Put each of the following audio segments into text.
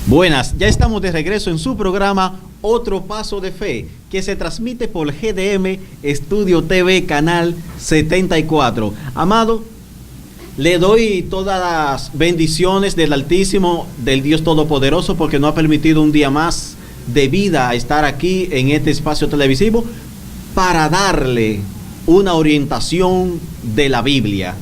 Buenas, ya estamos de regreso en su programa Otro Paso de Fe, que se transmite por GDM Estudio TV, canal 74. Amado, le doy todas las bendiciones del Altísimo, del Dios Todopoderoso, porque nos ha permitido un día más de vida estar aquí en este espacio televisivo para darle una orientación de la Biblia.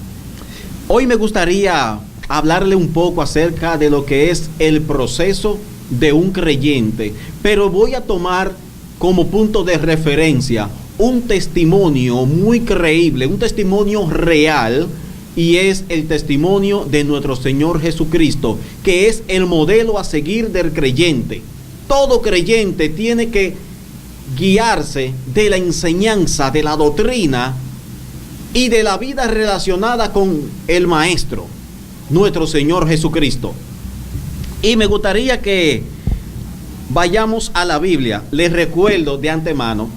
Hoy me gustaría hablarle un poco acerca de lo que es el proceso de un creyente, pero voy a tomar como punto de referencia un testimonio muy creíble, un testimonio real, y es el testimonio de nuestro Señor Jesucristo, que es el modelo a seguir del creyente. Todo creyente tiene que guiarse de la enseñanza, de la doctrina y de la vida relacionada con el Maestro, nuestro Señor Jesucristo. Y me gustaría que vayamos a la Biblia. Les recuerdo de antemano,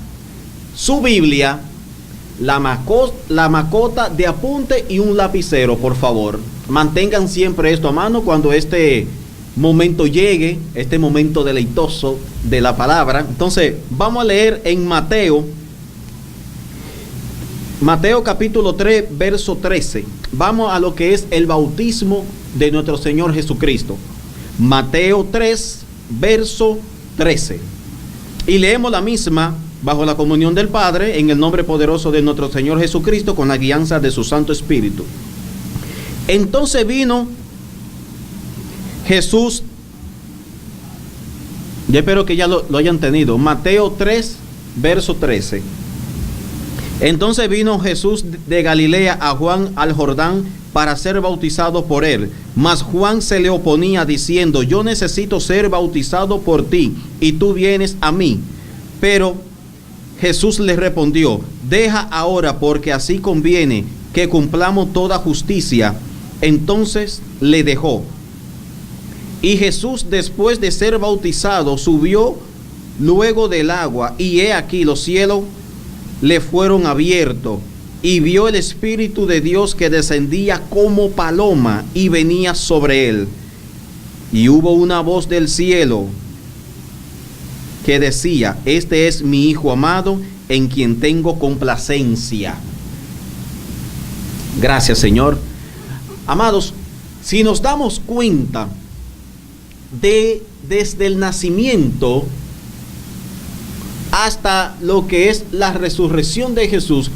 su Biblia, la macota de apunte y un lapicero, por favor. Mantengan siempre esto a mano cuando este momento llegue, este momento deleitoso de la palabra. Entonces, vamos a leer en Mateo capítulo 3, verso 13. Vamos a lo que es el bautismo de nuestro Señor Jesucristo. Mateo 3, verso 13. Y leemos la misma bajo la comunión del Padre, en el nombre poderoso de nuestro Señor Jesucristo, con la guianza de su Santo Espíritu. Entonces vino Jesús, yo espero que ya lo hayan tenido. Mateo 3, verso 13. Entonces vino Jesús de Galilea a Juan al Jordán para ser bautizado por él. Mas Juan se le oponía diciendo: yo necesito ser bautizado por ti, y tú vienes a mí. Pero Jesús le respondió: deja ahora, porque así conviene que cumplamos toda justicia. Entonces le dejó. Y Jesús, después de ser bautizado, subió luego del agua, y he aquí los cielos le fueron abiertos, y vio el Espíritu de Dios que descendía como paloma y venía sobre él. Y hubo una voz del cielo que decía: este es mi Hijo amado, en quien tengo complacencia. Gracias, Señor. Amados, si nos damos cuenta desde el nacimiento hasta lo que es la resurrección de Jesús,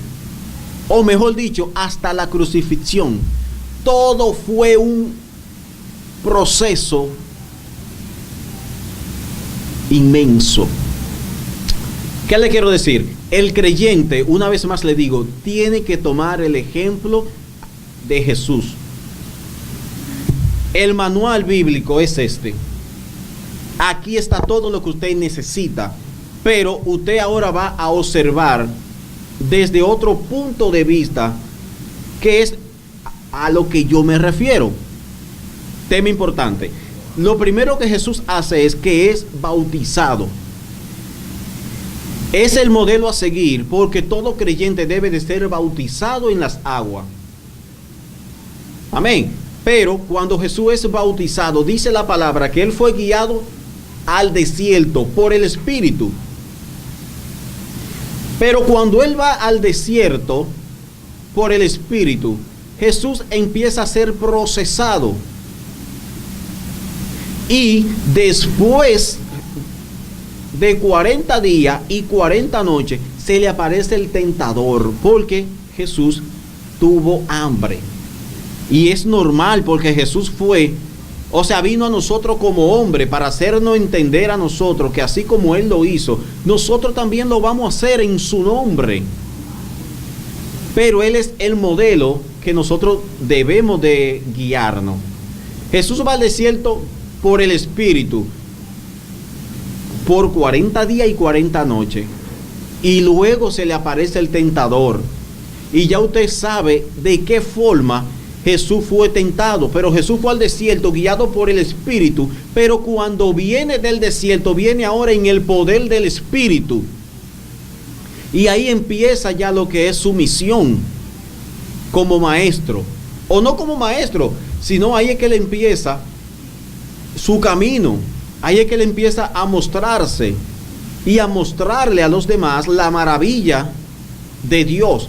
o mejor dicho, hasta la crucifixión, todo fue un proceso inmenso. ¿Qué le quiero decir? El creyente, una vez más le digo, tiene que tomar el ejemplo de Jesús. El manual bíblico es este. Aquí está todo lo que usted necesita, pero usted ahora va a observar desde otro punto de vista, que es a lo que yo me refiero. Tema importante. Lo primero que Jesús hace es que es bautizado. Es el modelo a seguir, porque todo creyente debe de ser bautizado en las aguas. Amén. Pero cuando Jesús es bautizado, dice la palabra que él fue guiado al desierto por el Espíritu. Pero cuando él va al desierto por el Espíritu, Jesús empieza a ser procesado. Y después de 40 días y 40 noches, se le aparece el tentador, porque Jesús tuvo hambre. Y es normal, porque Jesús vino a nosotros como hombre para hacernos entender a nosotros que así como Él lo hizo, nosotros también lo vamos a hacer en su nombre. Pero Él es el modelo que nosotros debemos de guiarnos. Jesús va al desierto por el Espíritu por 40 días y 40 noches. Y luego se le aparece el tentador. Y ya usted sabe de qué forma Jesús fue tentado, pero Jesús fue al desierto guiado por el Espíritu, pero cuando viene del desierto, viene ahora en el poder del Espíritu. Y ahí empieza ya lo que es su misión como maestro, o no como maestro, sino ahí es que él empieza su camino Ahí es que él empieza a mostrarse y a mostrarle a los demás la maravilla de Dios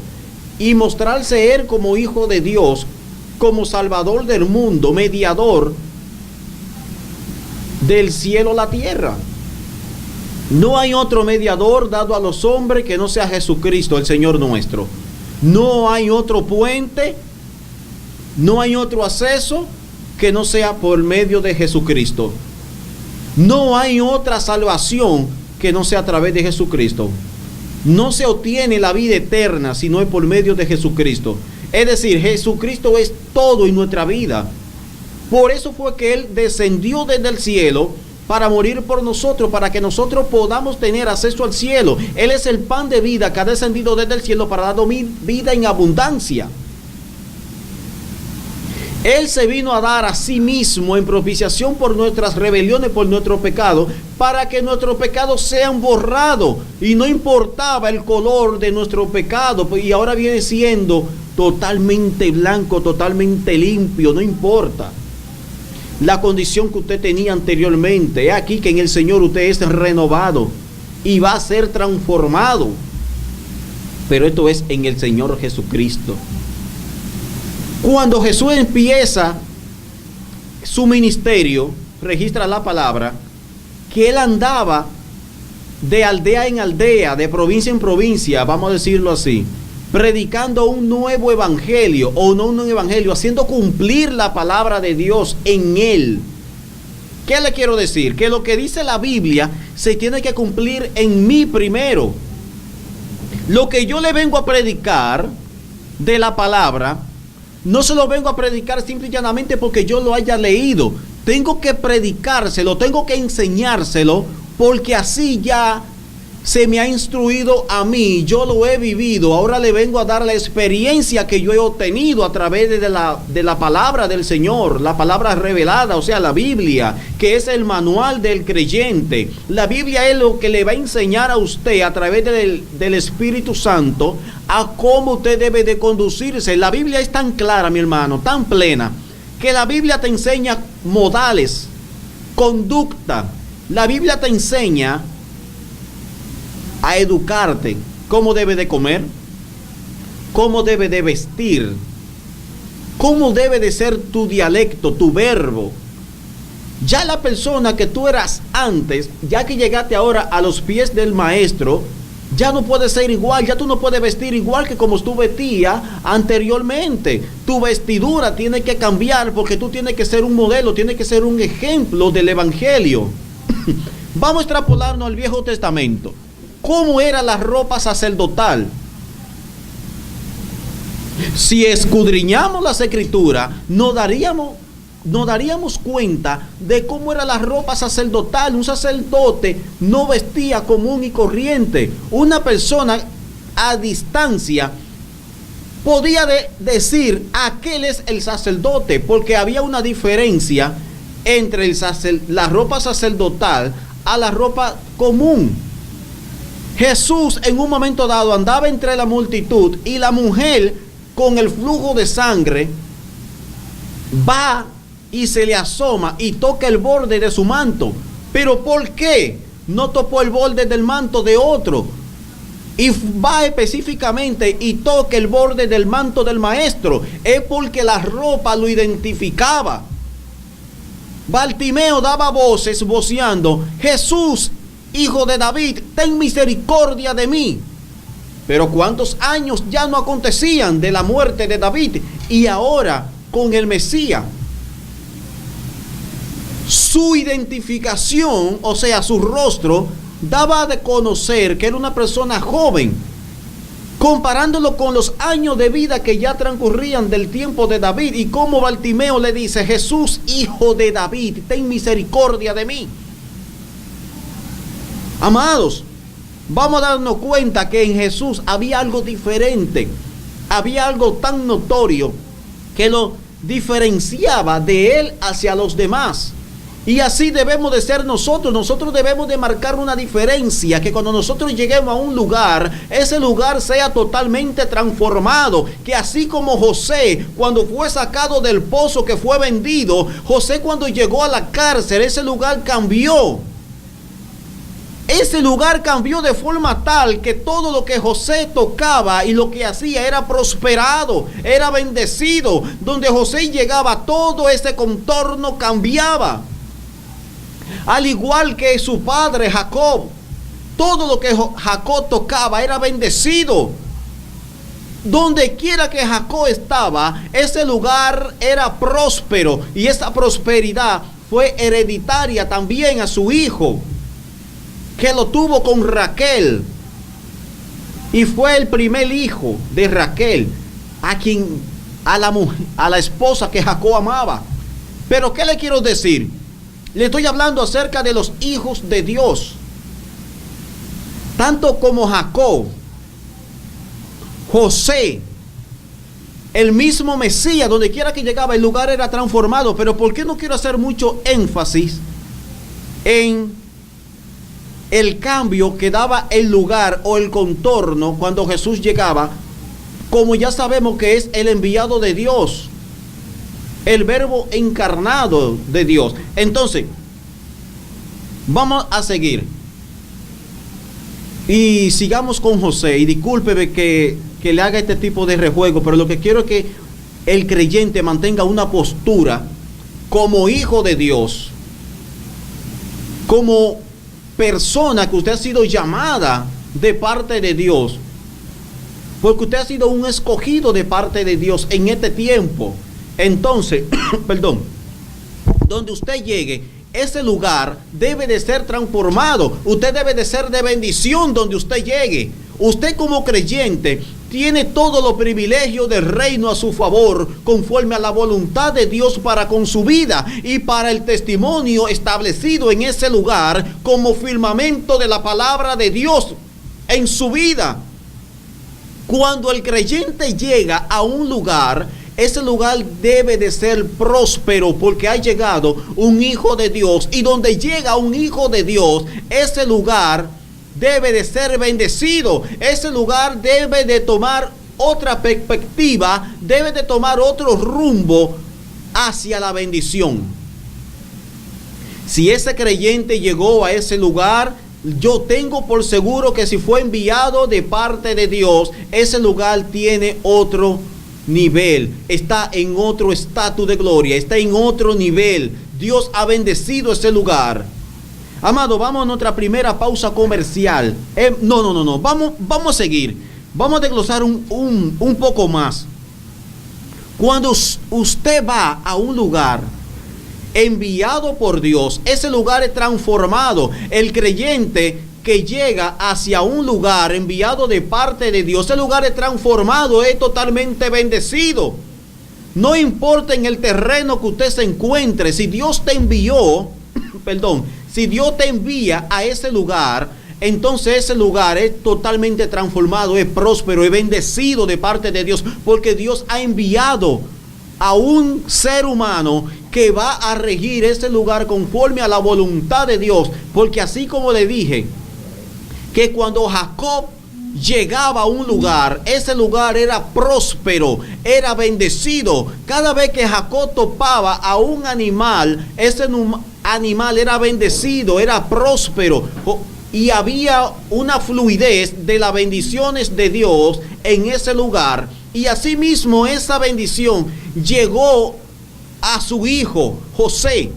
y mostrarse él como hijo de Dios, como salvador del mundo, mediador del cielo a la tierra. No hay otro mediador dado a los hombres que no sea Jesucristo, el Señor nuestro. No hay otro puente, no hay otro acceso que no sea por medio de Jesucristo. No hay otra salvación que no sea a través de Jesucristo. No se obtiene la vida eterna si no es por medio de Jesucristo. Es decir, Jesucristo es todo en nuestra vida. Por eso fue que Él descendió desde el cielo para morir por nosotros, para que nosotros podamos tener acceso al cielo. Él es el pan de vida que ha descendido desde el cielo para darnos vida en abundancia. Él se vino a dar a sí mismo en propiciación por nuestras rebeliones, por nuestro pecado, para que nuestros pecados sean borrados. Y no importaba el color de nuestro pecado, y ahora viene siendo totalmente blanco, totalmente limpio, no importa la condición que usted tenía anteriormente. Es aquí que en el Señor usted es renovado y va a ser transformado. Pero esto es en el Señor Jesucristo. Cuando Jesús empieza su ministerio, registra la palabra, que él andaba de aldea en aldea, de provincia en provincia, vamos a decirlo así, predicando un nuevo evangelio, o no un nuevo evangelio, haciendo cumplir la palabra de Dios en él. ¿Qué le quiero decir? Que lo que dice la Biblia se tiene que cumplir en mí primero. Lo que yo le vengo a predicar de la palabra, no se lo vengo a predicar simple y llanamente porque yo lo haya leído. Tengo que predicárselo, tengo que enseñárselo, porque así ya se me ha instruido a mí, yo lo he vivido. Ahora le vengo a dar la experiencia que yo he obtenido a través de la palabra del Señor, la palabra revelada, o sea, la Biblia, que es el manual del creyente. La Biblia es lo que le va a enseñar a usted a través del Espíritu Santo a cómo usted debe de conducirse. La Biblia es tan clara, mi hermano, tan plena, que la Biblia te enseña modales, conducta. La Biblia te enseña a educarte, cómo debe de comer, cómo debe de vestir, cómo debe de ser tu dialecto, tu verbo. Ya la persona que tú eras antes, ya que llegaste ahora a los pies del maestro, ya no puede ser igual, ya tú no puedes vestir igual que como tú vestías anteriormente. Tu vestidura tiene que cambiar porque tú tienes que ser un modelo, tienes que ser un ejemplo del evangelio. Vamos a extrapolarnos al Viejo Testamento. ¿Cómo era la ropa sacerdotal? Si escudriñamos las escrituras, nos daríamos cuenta de cómo era la ropa sacerdotal. Un sacerdote no vestía común y corriente. Una persona a distancia podía decir, aquel es el sacerdote, porque había una diferencia entre la ropa sacerdotal a la ropa común. Jesús en un momento dado andaba entre la multitud y la mujer con el flujo de sangre va y se le asoma y toca el borde de su manto. ¿Pero por qué no tocó el borde del manto de otro? Y va específicamente y toca el borde del manto del maestro. Es porque la ropa lo identificaba. Bartimeo daba voces voceando, Jesús, Hijo de David, ten misericordia de mí. Pero cuántos años ya no acontecían de la muerte de David, y ahora con el Mesías. Su identificación, o sea, su rostro, daba de conocer que era una persona joven, comparándolo con los años de vida que ya transcurrían del tiempo de David. Y como Bartimeo le dice, Jesús, Hijo de David, ten misericordia de mí. Amados, vamos a darnos cuenta que en Jesús había algo diferente, había algo tan notorio que lo diferenciaba de él hacia los demás. Y así debemos de ser nosotros. Nosotros debemos de marcar una diferencia, que cuando nosotros lleguemos a un lugar, ese lugar sea totalmente transformado. Que así como José, cuando fue sacado del pozo, que fue vendido, José cuando llegó a la cárcel, ese lugar cambió. Ese lugar cambió de forma tal que todo lo que José tocaba y lo que hacía era prosperado, era bendecido. Donde José llegaba, todo ese contorno cambiaba. Al igual que su padre Jacob, todo lo que Jacob tocaba era bendecido. Donde quiera que Jacob estaba, ese lugar era próspero, y esa prosperidad fue hereditaria también a su hijo, que lo tuvo con Raquel, y fue el primer hijo de Raquel, a la esposa que Jacob amaba. Pero ¿qué le quiero decir? Le estoy hablando acerca de los hijos de Dios. Tanto como Jacob, José, el mismo Mesías, donde quiera que llegaba, el lugar era transformado. Pero ¿por qué no quiero hacer mucho énfasis en el cambio que daba el lugar o el contorno cuando Jesús llegaba? Como ya sabemos que es el enviado de Dios, el verbo encarnado de Dios. Entonces, vamos a seguir. Y sigamos con José. Y discúlpeme que le haga este tipo de rejuego, pero lo que quiero es que el creyente mantenga una postura como hijo de Dios, como persona que usted ha sido llamada de parte de Dios, porque usted ha sido un escogido de parte de Dios en este tiempo. Entonces, perdón, donde usted llegue, ese lugar debe de ser transformado. Usted debe de ser de bendición donde usted llegue. Usted como creyente tiene todos los privilegios del reino a su favor, conforme a la voluntad de Dios para con su vida y para el testimonio establecido en ese lugar como firmamento de la palabra de Dios en su vida. Cuando el creyente llega a un lugar, ese lugar debe de ser próspero, porque ha llegado un hijo de Dios. Y donde llega un hijo de Dios, ese lugar debe de ser bendecido. Ese lugar debe de tomar otra perspectiva, debe de tomar otro rumbo hacia la bendición. Si ese creyente llegó a ese lugar, yo tengo por seguro que si fue enviado de parte de Dios, ese lugar tiene otro nivel, está en otro estatus de gloria, está en otro nivel. Dios ha bendecido ese lugar. Amado, vamos a nuestra primera pausa comercial. No. Vamos a seguir. Vamos a desglosar un poco más. Cuando usted va a un lugar enviado por Dios, ese lugar es transformado. El creyente que llega hacia un lugar enviado de parte de Dios, ese lugar es transformado, es totalmente bendecido. No importa en el terreno que usted se encuentre, si Dios te envió, si Dios te envía a ese lugar, entonces ese lugar es totalmente transformado, es próspero, es bendecido de parte de Dios, porque Dios ha enviado a un ser humano que va a regir ese lugar conforme a la voluntad de Dios. Porque así como le dije, que cuando Jacob llegaba a un lugar, ese lugar era próspero, era bendecido. Cada vez que Jacob topaba a un animal, ese animal era bendecido, era próspero, y había una fluidez de las bendiciones de Dios en ese lugar. Y asimismo esa bendición llegó a su hijo José.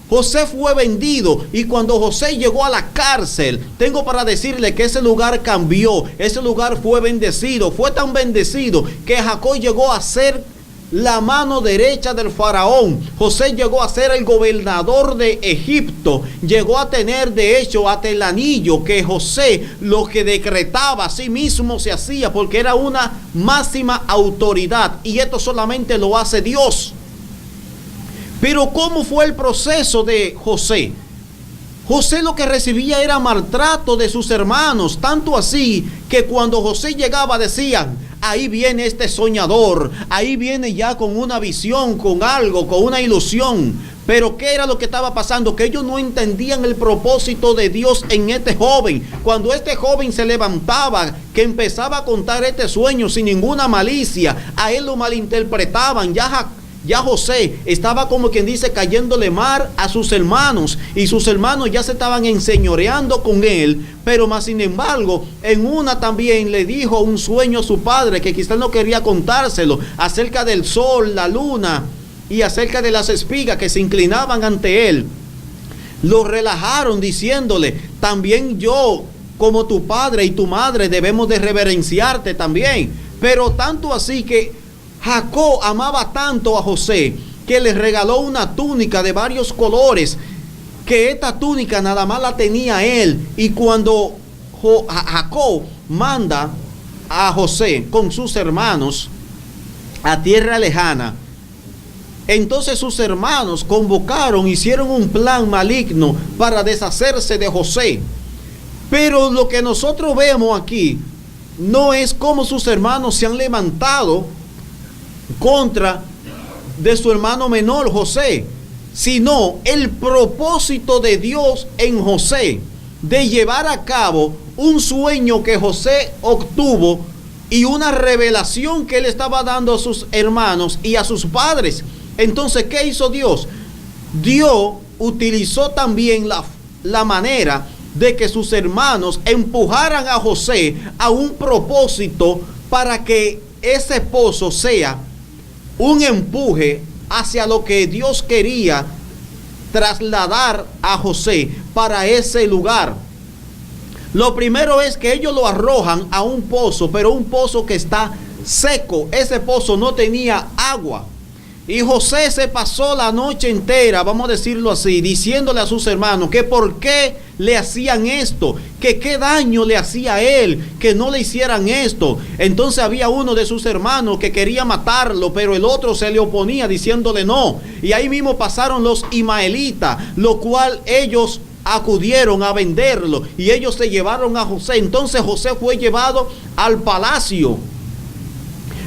José fue vendido, y cuando José llegó a la cárcel, tengo para decirle que ese lugar cambió, ese lugar fue bendecido, fue tan bendecido que Jacob llegó a ser la mano derecha del faraón. José llegó a ser el gobernador de Egipto, llegó a tener de hecho hasta el anillo que José lo que decretaba a sí mismo se hacía, porque era una máxima autoridad, y esto solamente lo hace Dios. Pero ¿cómo fue el proceso de José? José lo que recibía era maltrato de sus hermanos, tanto así que cuando José llegaba decían: ahí viene este soñador, ahí viene ya con una visión, con algo, con una ilusión. Pero ¿qué era lo que estaba pasando? Que ellos no entendían el propósito de Dios en este joven. Cuando este joven se levantaba, que empezaba a contar este sueño sin ninguna malicia, a él lo malinterpretaban. Ya José estaba, como quien dice, cayéndole mal a sus hermanos, y sus hermanos ya se estaban enseñoreando con él. Pero más sin embargo, en una también le dijo un sueño a su padre, que quizás no quería contárselo, acerca del sol, la luna y acerca de las espigas que se inclinaban ante él. Lo relajaron diciéndole: también yo, como tu padre y tu madre, debemos de reverenciarte también. Pero tanto así que Jacob amaba tanto a José que le regaló una túnica de varios colores, que esta túnica nada más la tenía él. Y cuando Jacob manda a José con sus hermanos a tierra lejana, entonces sus hermanos convocaron, hicieron un plan maligno para deshacerse de José. Pero lo que nosotros vemos aquí no es cómo sus hermanos se han levantado contra de su hermano menor José, sino el propósito de Dios en José de llevar a cabo un sueño que José obtuvo y una revelación que él estaba dando a sus hermanos y a sus padres. Entonces, ¿qué hizo Dios? Dios utilizó también la manera de que sus hermanos empujaran a José a un propósito, para que ese pozo sea un empuje hacia lo que Dios quería trasladar a José para ese lugar. Lo primero es que ellos lo arrojan a un pozo, pero un pozo que está seco. Ese pozo no tenía agua. Y José se pasó la noche entera, vamos a decirlo así, diciéndole a sus hermanos que por qué le hacían esto, que qué daño le hacía a él, que no le hicieran esto. Entonces había uno de sus hermanos que quería matarlo, pero el otro se le oponía diciéndole no. Y ahí mismo pasaron los ismaelitas, lo cual ellos acudieron a venderlo y ellos se llevaron a José. Entonces José fue llevado al palacio.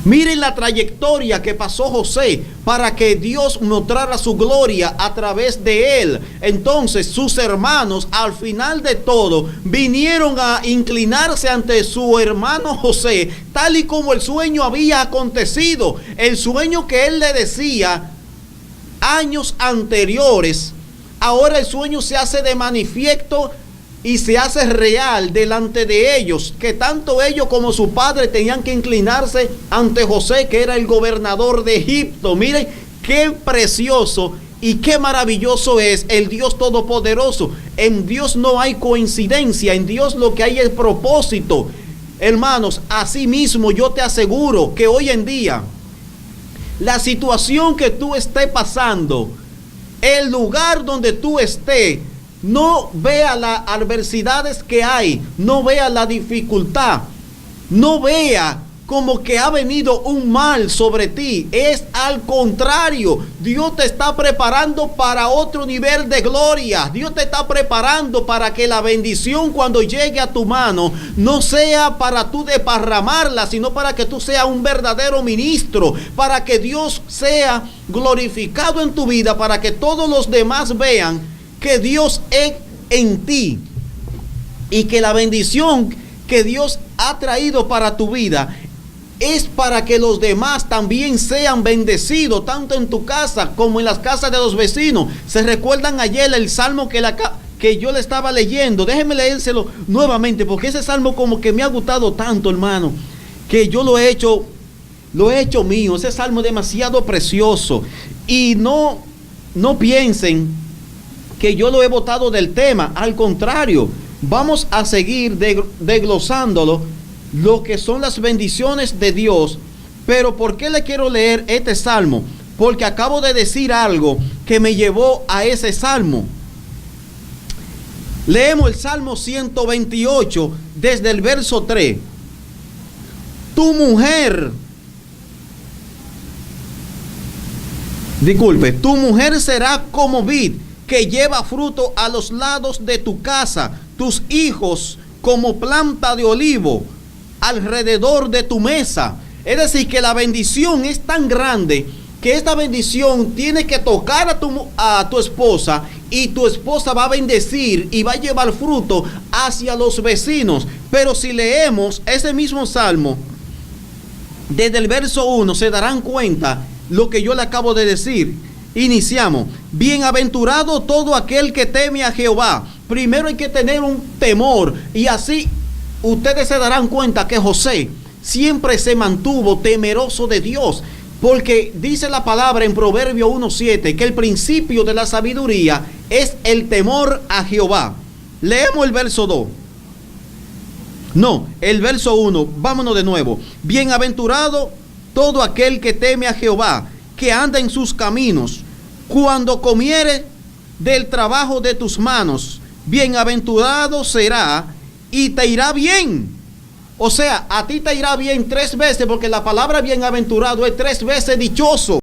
Miren la trayectoria que pasó José para que Dios mostrara su gloria a través de él. Entonces sus hermanos, al final de todo, vinieron a inclinarse ante su hermano José, tal y como el sueño había acontecido. El sueño que él le decía años anteriores, ahora el sueño se hace de manifiesto y se hace real delante de ellos, que tanto ellos como su padre tenían que inclinarse ante José, que era el gobernador de Egipto. Miren qué precioso y qué maravilloso es el Dios Todopoderoso. En Dios no hay coincidencia, en Dios lo que hay es propósito. Hermanos, así mismo yo te aseguro que hoy en día, la situación que tú estés pasando, el lugar donde tú estés, no vea las adversidades que hay, no vea la dificultad, no vea como que ha venido un mal sobre ti. Es al contrario, Dios te está preparando para otro nivel de gloria. Dios te está preparando para que la bendición, cuando llegue a tu mano, no sea para tú desparramarla, sino para que tú seas un verdadero ministro, para que Dios sea glorificado en tu vida, para que todos los demás vean que Dios es en ti, y que la bendición que Dios ha traído para tu vida es para que los demás también sean bendecidos, tanto en tu casa como en las casas de los vecinos. ¿Se recuerdan ayer el salmo que yo le estaba leyendo? Déjenme leérselo nuevamente, porque ese salmo como que me ha gustado tanto, hermano, que yo lo he hecho mío. Ese salmo es demasiado precioso. Y no piensen que yo lo he botado del tema. Al contrario, vamos a seguir desglosándolo, lo que son las bendiciones de Dios. Pero ¿por qué le quiero leer este salmo? Porque acabo de decir algo que me llevó a ese salmo. Leemos el Salmo 128 desde el verso 3. Tu mujer será como vid que lleva fruto a los lados de tu casa, tus hijos como planta de olivo alrededor de tu mesa. Es decir, que la bendición es tan grande que esta bendición tiene que tocar a tu esposa, y tu esposa va a bendecir y va a llevar fruto hacia los vecinos. Pero si leemos ese mismo salmo, desde el verso 1, se darán cuenta lo que yo le acabo de decir. Iniciamos: bienaventurado todo aquel que teme a Jehová. Primero hay que tener un temor, y así ustedes se darán cuenta que José siempre se mantuvo temeroso de Dios, porque dice la palabra en Proverbio 1:7 que el principio de la sabiduría es el temor a Jehová. Leemos el verso 2. No, el verso 1, vámonos de nuevo. Bienaventurado todo aquel que teme a Jehová, que anda en sus caminos. Cuando comiere del trabajo de tus manos, bienaventurado será y te irá bien. O sea, a ti te irá bien 3 veces, porque la palabra bienaventurado es 3 veces dichoso.